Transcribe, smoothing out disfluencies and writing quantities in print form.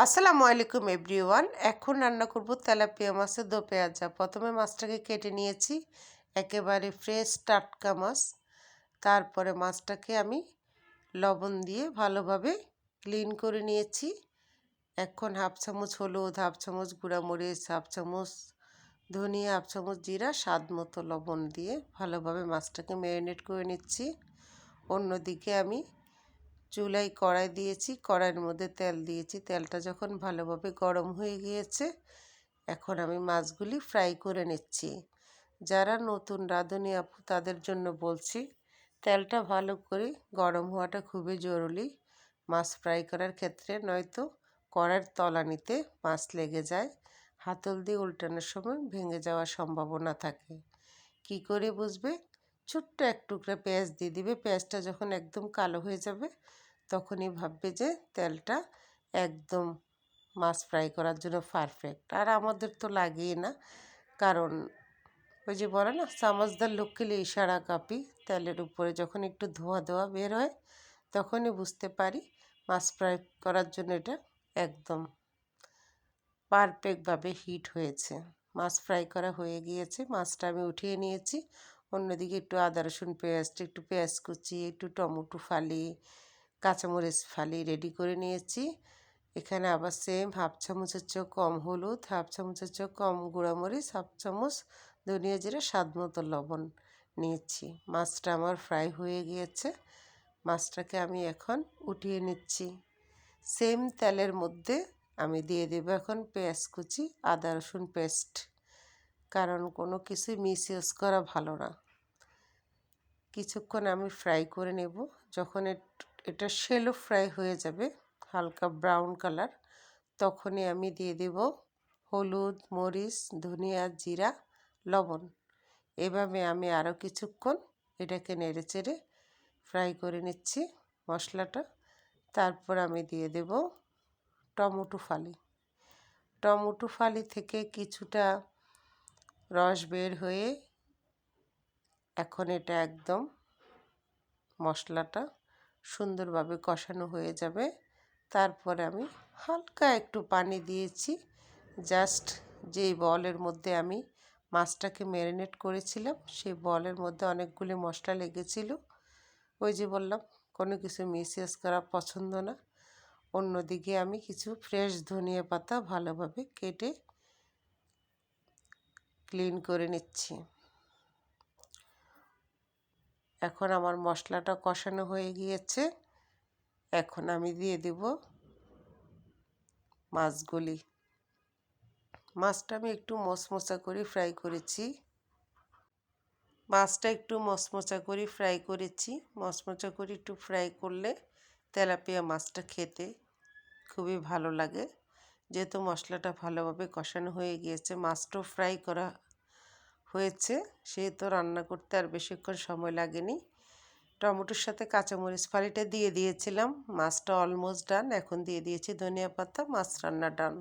আসসালামু আলাইকুম এভরিওয়ান। এখন রান্না করব তেলাপিয়া মাছের দো পেঁয়াজা। প্রথমে মাছটাকে কেটে নিয়েছি, একেবারে ফ্রেশ টাটকা মাছ। তারপরে মাছটাকে আমি লবণ দিয়ে ভালোভাবে ক্লিন করে নিয়েছি। এখন হাফ চামচ হলুদ, হাফ চামচ গুঁড়ামরিচ, হাফ চামচ ধনিয়া, হাফ চামচ জিরা, স্বাদ মতো লবণ দিয়ে ভালোভাবে মাছটাকে ম্যারিনেট করে নিচ্ছি। অন্যদিকে আমি চুলায় কড়াই দিয়েছি, কড়াইয়ের মধ্যে তেল দিয়েছি। তেলটা যখন ভালোভাবে গরম হয়ে গিয়েছে, এখন আমি মাছগুলি ফ্রাই করে নিচ্ছি। যারা নতুন রাঁধুনি আপু তাদের জন্য বলছি, তেলটা ভালো করে গরম হওয়াটা খুবই জরুরি মাছ ফ্রাই করার ক্ষেত্রে, নয়তো কড়াইয়ের তলানিতে মাছ লেগে যায়, হাতল দিয়ে উল্টানোর সময় ভেঙে যাওয়ার সম্ভাবনা থাকে। কি করে বুঝবে? ছোট্ট এক টুকরা পেঁয়াজ দিয়ে দিবে। পেঁয়াজটা যখন একদম কালো হয়ে যাবে, তখনই ভাববে যে তেলটা একদম মাছ ফ্রাই করার জন্য পারফেক্ট। আর আমাদের তো লাগেই না, কারণ ওই যে বলে না, চামচদার লোক খেলে ইশারা কাঁপি। তেলের উপরে যখন একটু ধোঁয়া ধোঁয়া বের হয়, তখনই বুঝতে পারি মাছ ফ্রাই করার জন্য এটা একদম পারফেক্টভাবে হিট হয়েছে। মাছ ফ্রাই করা হয়ে গিয়েছে, মাছটা আমি উঠিয়ে নিয়েছি। অন্যদিকে একটু আদা রসুন পেস্ট, একটু পেঁয়াজ কুচি, একটু টমেটো ফালি, কাঁচামরিচ ফালি রেডি করে নিয়েছি। এখানে আবার সেম হাফ চামচের চেয়েও কম হলুদ, হাফ চামচের চেয়েও কম গুঁড়ামরিচ, হাফ চামচ ধনিয়া জিরা, স্বাদ মতো লবণ নিয়েছি। মাছটা আমার ফ্রাই হয়ে গিয়েছে, মাছটাকে আমি এখন উঠিয়ে নিচ্ছি। সেম তেলের মধ্যে আমি দিয়ে দেবো এখন পেঁয়াজ কুচি, আদা রসুন পেস্ট, কারণ কোনো কিছুই মিসইউজ করা ভালো না। কিছুক্ষণ আমি ফ্রাই করে নেব। যখন এটা শ্যালো ফ্রাই হয়ে যাবে, হালকা ব্রাউন কালার, তখনই আমি দিয়ে দেব হলুদ, মরিচ, ধনিয়া, জিরা, লবণ। এভাবে আমি আরও কিছুক্ষণ এটাকে নেড়ে চেড়ে ফ্রাই করে নিচ্ছি মশলাটা। তারপর আমি দিয়ে দেব টমেটো ফালি। টমেটো ফালি থেকে কিছুটা রস বের হয়ে এখন এটা একদম মশলাটা সুন্দরভাবে কষানো হয়ে যাবে। তারপরে আমি হালকা একটু পানি দিয়েছি, জাস্ট যেই বলের মধ্যে আমি মাছটাকে ম্যারিনেট করেছিলাম, সেই বলের মধ্যে অনেকগুলি মশলা লেগেছিল। ওই যে বললাম, কোনো কিছু মিসইউজ করা পছন্দ না। অন্যদিকে আমি কিছু ফ্রেশ ধনিয়া পাতা ভালোভাবে কেটে ক্লিন করে নিচ্ছি। এখন আমার মশলাটা কষানো হয়ে গিয়েছে, এখন আমি দিয়ে দেব মাছগুলি। মাছটা আমি একটু মচমচা করে ফ্রাই করেছি। মচমচা করে একটু ফ্রাই করলে তেলাপিয়া মাছটা খেতে খুবই ভালো লাগে। যেহেতু মশলাটা ভালোভাবে কষানো হয়ে গিয়েছে, মাছটাও ফ্রাই করা হয়েছে, সেহেতু রান্না করতে আর বেশিক্ষণ সময় লাগেনি। টমেটোর সাথে কাঁচামরিচ ফালিটা দিয়ে দিয়েছিলাম। মাছটা অলমোস্ট ডান। এখন দিয়ে দিয়েছি ধনিয়া পাতা। মাছ রান্না ডান।